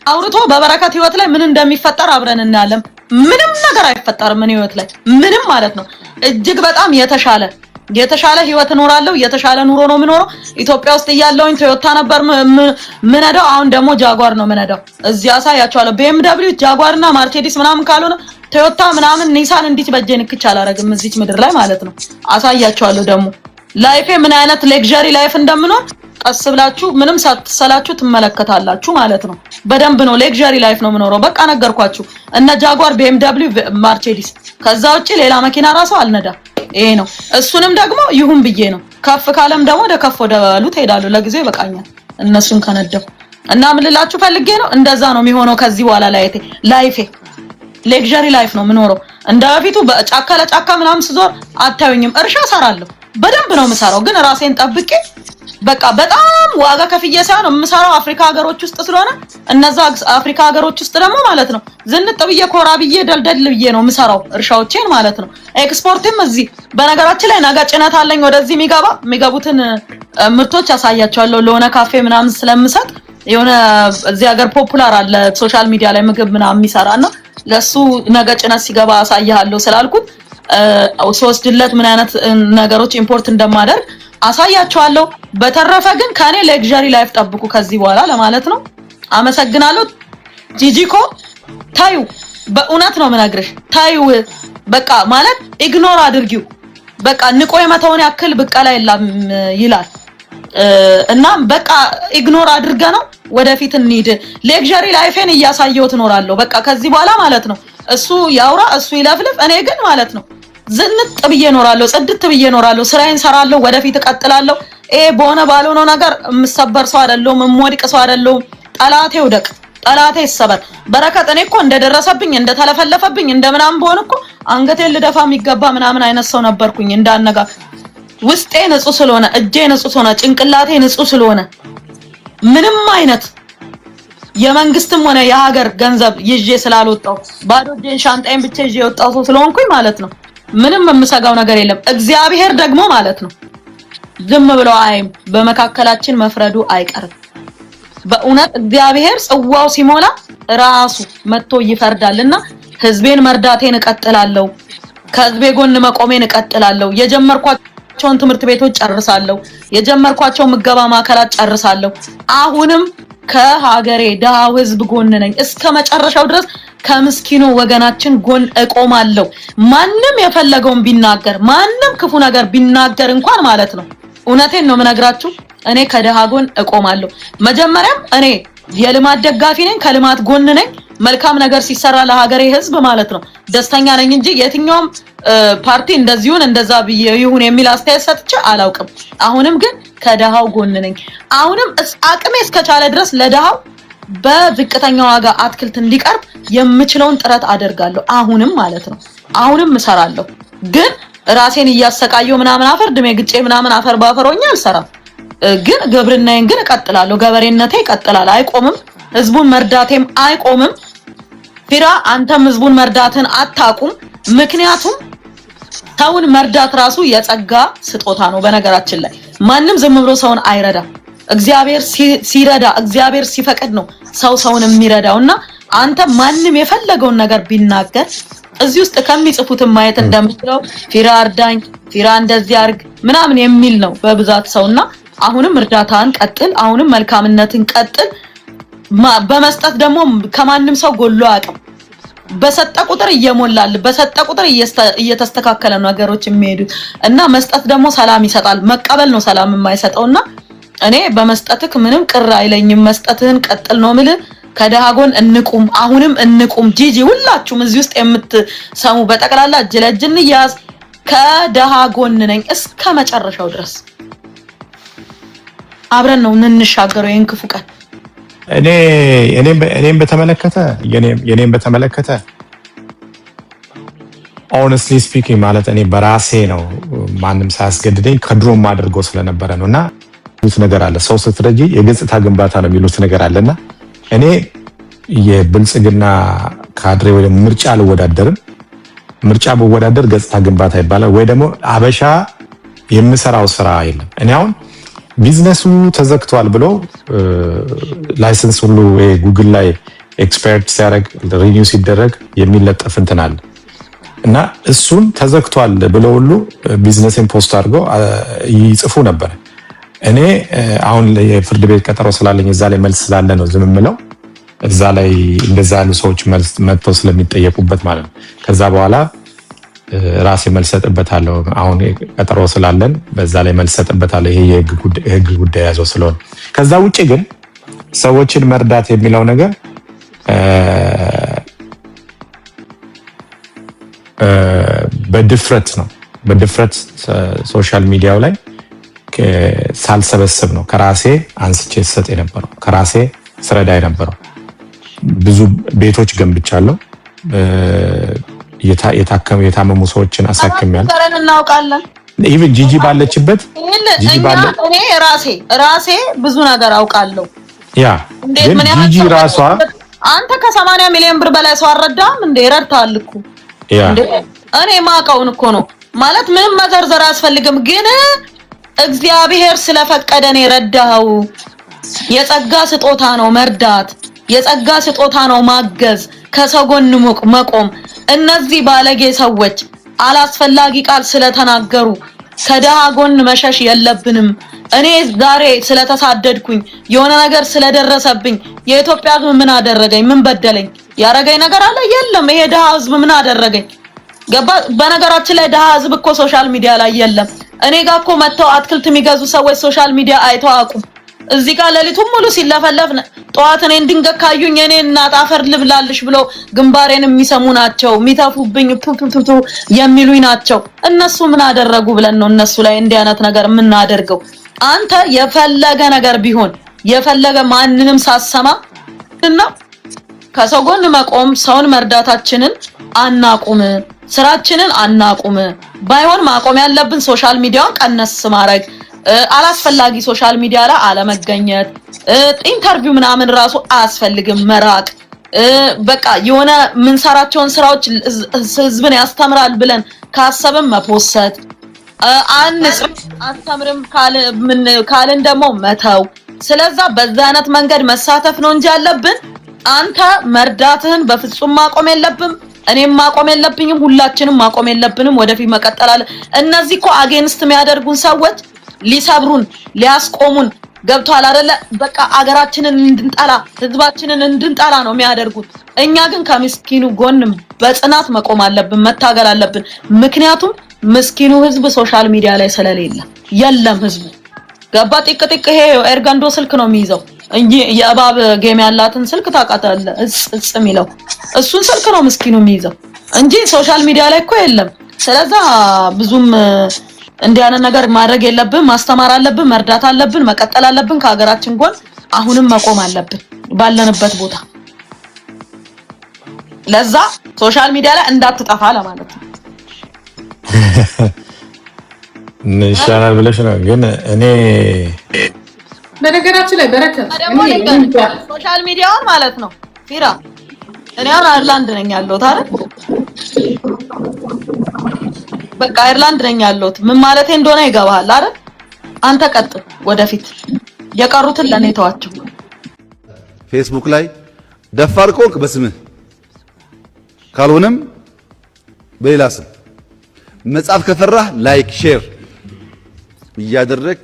አውርቶ በበረከት ህይወት ላይ ምን እንደሚፈጠር አብረን እናያለን። ምንም ነገር አይፈጠርም ምን ህይወት ላይ ምንም ማለት ነው። እጅግ በጣም የተሻለ ህይወት እኖራለሁ። የተሻለ ኑሮ ነው የምኖረው። ኢትዮጵያ ውስጥ እያለሁኝ ቶዮታ ነበር ምነዳው። አሁን ደግሞ ጃጓር ነው ምነዳው። እዚህ አሳያችኋለሁ። BMW ጃጓርና ማርሴዲስ ምናምን ካልሆነ ቶዮታ ምናምን ኒሳን እንዲች በጄ ንክች አላረግም እዚች ምድር ላይ ማለት ነው። አሳያችኋለሁ ደግሞ ላይፌ ምን አይነት ሌክዠሪ ላይፍ እንደምኖር ቀስ ብላችሁ ምንም ሳትሰላችሁ ትመለከታላችሁ ማለት ነው። በደንብ ነው ሌክዠሪ ላይፍ ነው የምኖረው። በቃ ነገርኳችሁ። እነ ጃጓር BMW ማርሴዲስ ከዛ ውጪ ሌላ መኪና ራሱ አልነዳ። ይሄ ነው። እሱንም ደግሞ ይሁን ብዬ ነው። ከፍ ካለም ደግሞ ወደ ከፍ ወደሉት ሄዳለሁ። ለጊዜው ይበቃኛል እነሱን ከነደው እና ምን ልላችሁ ፈልጌ ነው እንደዛ ነው የሚሆነው ከዚህ በኋላ ላይፌ ሌክዠሪ ላይፍ ነው የምኖረው። እንደበፊቱ በጫካ ለጫካ ምናምን ስዞር አታዩኝም። እርሻ ሰራለሁ በደንብ ነው የምሰራው። ግን ራሴን ጠብቄ በቃ በጣም ዋጋ ከፍዬ ሳይሆን የምሰራው አፍሪካ ሀገሮች ውስጥ ስለሆነ እነዛ አፍሪካ ሀገሮች ውስጥ ደግሞ ማለት ነው ዝንጥ ብዬ ኮራ ብዬ ደልደል ብዬ ነው የምሰራው እርሻዎቼን ማለት ነው። ኤክስፖርትም እዚህ በነገራችን ላይ ነገ ጭነት አለኝ ወደዚህ የሚገቡትን ምርቶች ያሳያቸዋለሁ። ለሆነ ካፌ ምናምን ስለምሰጥ የሆነ እዚህ ሀገር ፖፑላር አለ ሶሻል ሚዲያ ላይ ምግብ ምናምን የሚሰራና ለሱ ነገ ጭነት ሲገባ አሳያለሁ ስላልኩት ሶስድለት ምን አይነት ነገሮች ኢምፖርት እንደማደርግ አሳያችኋለሁ። በተረፈ ግን ከኔ ሌክዠሪ ላይፍ ጠብቁ ከዚህ በኋላ ለማለት ነው። አመሰግናለሁ። ጂጂኮ ታዩ በእውነት ነው የምነግርሽ። ታዩ በቃ ማለት ኢግኖር አድርጊው። በቃ ንቆ የመተውን ያክል ብቀላ የለም ይላል እና በቃ ኢግኖር አድርገ ነው ወደፊት እንሂድ። ሌክዠሪ ላይፌን እያሳየው ትኖራለሁ በቃ ከዚህ በኋላ ማለት ነው። እሱ ያውራ እሱ ይለፍልፍ። እኔ ግን ማለት ነው ዝንጥ ብዬ እኖራለሁ፣ ጽድት ብዬ እኖራለሁ፣ ስራዬን ሰራለሁ፣ ወደፊት እቀጥላለሁ። በሆነ ባልሆነው ነገር የምሰበር ሰው አይደለሁም፣ የምወድቅ ሰው አይደለሁም። ጠላቴ ውደቅ፣ ጠላቴ ይሰበር። በረከት እኔ እኮ እንደደረሰብኝ እንደተለፈለፈብኝ እንደምናምን በሆነ እኮ አንገቴን ልደፋ የሚገባ ምናምን አይነት ሰው ነበርኩኝ። እንዳነጋ ውስጤ ንጹህ ስለሆነ እጄ ንጹህ ስለሆነ ጭንቅላቴ ንጹህ ስለሆነ ምንም አይነት የመንግስትም ሆነ የሀገር ገንዘብ ይዤ ስላልወጣው ባዶ እጄን ሻንጣዬን ብቻ ይዤ ወጣው ሰው ስለሆንኩኝ ማለት ነው ምንም የምሰጋው ነገር የለም። እግዚአብሔር ደግሞ ማለት ነው ዝም ብሎ አይም በመካከላችን መፍረዱ አይቀርም። በእውነት እግዚአብሔር ጽዋው ሲሞላ ራሱ መጥቶ ይፈርዳልና ህዝቤን መርዳቴን እቀጥላለሁ። ከህዝቤ ጎን መቆሜን እቀጥላለሁ። የጀመርኳቸውን ትምህርት ቤቶች ጨርሳለሁ። የጀመርኳቸው ምገባ ማዕከላት ጨርሳለሁ። አሁንም ከሀገሬ ደሃው ህዝብ ጎን ነኝ እስከ መጨረሻው ድረስ። ከምስኪኑ ወገናችን ጎን እቆማለሁ። ማንም የፈለገውን ቢናገር ማንም ክፉ ነገር ቢናገር እንኳን ማለት ነው እውነቴን ነው የምነግራችሁ እኔ ከደሃ ጎን እቆማለሁ። መጀመሪያም እኔ የልማት ደጋፊ ነኝ፣ ከልማት ጎን ነኝ። መልካም ነገር ሲሰራ ለሀገሬ ህዝብ ማለት ነው ደስተኛ ነኝ እንጂ የትኛውም ፓርቲ እንደዚሁን እንደዛ ይሁን የሚል አስተያየት ሰጥቼ አላውቅም። አሁንም ግን ከደሃው ጎን ነኝ። አሁንም አቅሜ እስከቻለ ድረስ ለደሃው በዝቅተኛ ዋጋ አትክልት እንዲቀርብ የምችለውን ጥረት አደርጋለሁ። አሁንም ማለት ነው አሁንም እሰራለሁ። ግን ራሴን እያሰቃየው ምናምን አፈር ድሜ ግጬ ምናምን አፈር ባፈሮኛ አልሰራም። ግን ግብርናዬን ግን እቀጥላለሁ። ገበሬነቴ ይቀጥላል፣ አይቆምም። ህዝቡን መርዳቴም አይቆምም። ፊራ አንተም ህዝቡን መርዳትን አታቁም። ምክንያቱም ሰውን መርዳት ራሱ የጸጋ ስጦታ ነው። በነገራችን ላይ ማንም ዝም ብሎ ሰውን አይረዳም። እግዚአብሔር ሲረዳ እግዚአብሔር ሲፈቅድ ነው ሰውን የሚረዳውና አንተ ማንም የፈለገውን ነገር ቢናገር እዚህ ውስጥ ከሚጽፉትን ማየት እንደምትለው ፊራ አርዳኝ፣ ፊራ እንደዚህ አርግ ምናምን የሚል ነው በብዛት ሰውና አሁንም እርዳታን ቀጥል፣ አሁንም መልካምነትን ቀጥል። በመስጠት ደግሞ ከማንም ሰው ጎሎ አያውቅም። በሰጠ ቁጥር እየሞላል፣ በሰጠ ቁጥር እየተስተካከለ ነገሮች የሚሄዱት እና መስጠት ደግሞ ሰላም ይሰጣል። መቀበል ነው ሰላም የማይሰጠውና እኔ በመስጠትክ ምንም ቅር አይለኝም። መስጠትህን ቀጥል ነው የምልህ። ከደሃ ጎን እንቁም፣ አሁንም እንቁም። ጂጂ ሁላችሁም እዚህ ውስጥ የምትሰሙ በጠቅላላ እጅ ለእጅ እንያዝ። ከደሃ ጎን ነኝ እስከ መጨረሻው ድረስ። አብረን ነው እንንሻገረው ይሄን ክፉ ቀን። እኔም በተመለከተ honestly speaking ማለት እኔ በራሴ ነው ማንም ሳያስገድደኝ ከድሮም አድርገው ስለነበረ ነውና ብዙ ነገር አለ። ሰው ስትረጂ የገጽታ ግንባታ ነው የሚሉት ነገር አለና እኔ የብልጽግና ካድሬ ወይ ምርጫ አልወዳደርም። ምርጫ በወዳደር ገጽታ ግንባታ ይባላል ወይ ደግሞ አበሻ የምሰራው ስራ የለም። እኔ አሁን ቢዝነሱ ተዘግቷል ብሎ ላይሰንስ ሁሉ ጉግል ላይ ኤክስፐርት ሲያደርግ ሪኒው ሲደረግ የሚለጠፍ እንትን አለ እና እሱን ተዘግቷል ብሎ ሁሉ ቢዝነስን ፖስት አድርገው ይጽፉ ነበር። እኔ አሁን የፍርድ ቤት ቀጠሮ ስላለኝ እዛ ላይ መልስ ስላለ ነው ዝም ብለው እዛ ላይ እንደዛ ያሉ ሰዎች መልስ መጥተው ስለሚጠየቁበት ማለት ነው። ከዛ በኋላ ራሴ መልስ ሰጥበታለሁ። አሁን ቀጠሮ ስላለን በዛ ላይ መልስ ሰጥበታለሁ። ይሄ የህግ ጉዳይ ያዘው ስለሆነ ከዛ ውጪ ግን ሰዎችን መርዳት የሚለው ነገር በድፍረት ነው። በድፍረት ሶሻል ሚዲያው ላይ ሳልሰበስብ ነው ከራሴ አንስቼ ሰጥ የነበረው ከራሴ ስረዳ የነበረው። ብዙ ቤቶች ገንብቻለሁ። የታመሙ ሰዎችን አሳክሜያለሁ። ተረን እናውቃለን። ኢቭን ጂጂ ባለችበት እኔ ራሴ ብዙ ነገር አውቃለሁ። ያ ግን ጂጂ ራሷ አንተ ከ80 ሚሊዮን ብር በላይ ሰው አረዳም እንዴ? ረድተሃል እኮ እንዴ? እኔ ማውቀውን እኮ ነው ማለት ምንም መዘርዘር አያስፈልግም። ግን እግዚአብሔር ስለፈቀደ ነው የረዳኸው። የጸጋ ስጦታ ነው መርዳት፣ የጸጋ ስጦታ ነው ማገዝ፣ ከሰው ጎን መቆም። እነዚህ ባለጌ ሰዎች አላስፈላጊ ቃል ስለተናገሩ ከደሃ ጎን መሸሽ የለብንም። እኔ ዛሬ ስለተሳደድኩኝ የሆነ ነገር ስለደረሰብኝ የኢትዮጵያ ሕዝብ ምን አደረገኝ? ምን በደለኝ? ያረገኝ ነገር አለ? የለም። ይሄ ደሃ ሕዝብ ምን አደረገኝ? ገባ? በነገራችን ላይ ደሃ ሕዝብ እኮ ሶሻል ሚዲያ ላይ የለም። እኔ ጋር እኮ መተው አትክልት የሚገዙ ሰዎች ሶሻል ሚዲያ አይተው አቁም። እዚህ ጋር ሌሊቱን ሙሉ ሲለፈለፍ ጠዋት እኔን ድንገት ካዩኝ እኔ እናት አፈር ልብላልሽ ብሎ ግንባሬን የሚሰሙ ናቸው። የሚተፉብኝ ቱቱቱ የሚሉኝ ናቸው። እነሱ ምን አደረጉ ብለን ነው እነሱ ላይ እንዲህ አይነት ነገር የምናደርገው? አንተ የፈለገ ነገር ቢሆን የፈለገ ማንንም ሳሰማ እና ከሰው ጎን መቆም ሰውን መርዳታችንን አናቁም፣ ስራችንን አናቁም። ባይሆን ማቆም ያለብን ሶሻል ሚዲያውን ቀነስ ማድረግ፣ አላስፈላጊ ሶሻል ሚዲያ ላይ አለመገኘት፣ ኢንተርቪው ምናምን ራሱ አያስፈልግም መራቅ። በቃ የሆነ ምንሰራቸውን ስራዎች ህዝብን ያስተምራል ብለን ካሰብን መፖሰት፣ አስተምርም ካልን ደግሞ መተው። ስለዛ በዛ አይነት መንገድ መሳተፍ ነው እንጂ ያለብን አንተ መርዳትህን በፍጹም ማቆም የለብም። እኔም ማቆም የለብኝም። ሁላችንም ማቆም የለብንም። ወደፊት መቀጠል አለ። እነዚህ እኮ አጌንስት የሚያደርጉን ሰዎች ሊሰብሩን ሊያስቆሙን ገብቷል አይደለ? በቃ አገራችንን እንድንጠላ ህዝባችንን እንድንጠላ ነው የሚያደርጉት። እኛ ግን ከምስኪኑ ጎን በጽናት መቆም አለብን፣ መታገል አለብን። ምክንያቱም ምስኪኑ ህዝብ ሶሻል ሚዲያ ላይ ስለሌለ የለም ህዝቡ ገባ። ጢቅ ይሄ ኤርጋንዶ ስልክ ነው የሚይዘው እንጂ የእባብ ጌም ያላትን ስልክ ታውቃታለህ? እጽ የሚለው እሱን ስልክ ነው ምስኪኑ የሚይዘው እንጂ ሶሻል ሚዲያ ላይ እኮ የለም። ስለዛ ብዙም እንዲያነ ነገር ማድረግ የለብን። ማስተማር አለብን፣ መርዳት አለብን፣ መቀጠል አለብን። ከሀገራችን ጎን አሁንም መቆም አለብን ባለንበት ቦታ። ለዛ ሶሻል ሚዲያ ላይ እንዳትጠፋ ለማለት ነው። ይሻላል ብለሽ ነው። ግን እኔ በነገራችን ላይ በረከት ሶሻል ሚዲያውን ማለት ነው ፊራ እኔ አሁን አይርላንድ ነኝ ያለሁት አይደል? በቃ አይርላንድ ነኝ ያለሁት ምን ማለቴ እንደሆነ ይገባሃል አይደል? አንተ ቀጥል ወደፊት፣ የቀሩትን ለኔ ተዋቸው። ፌስቡክ ላይ ደፋር ኮንክ በስምህ ካልሆነም በሌላ ስም መጻፍ ከፈራህ ላይክ ሼር እያደረክ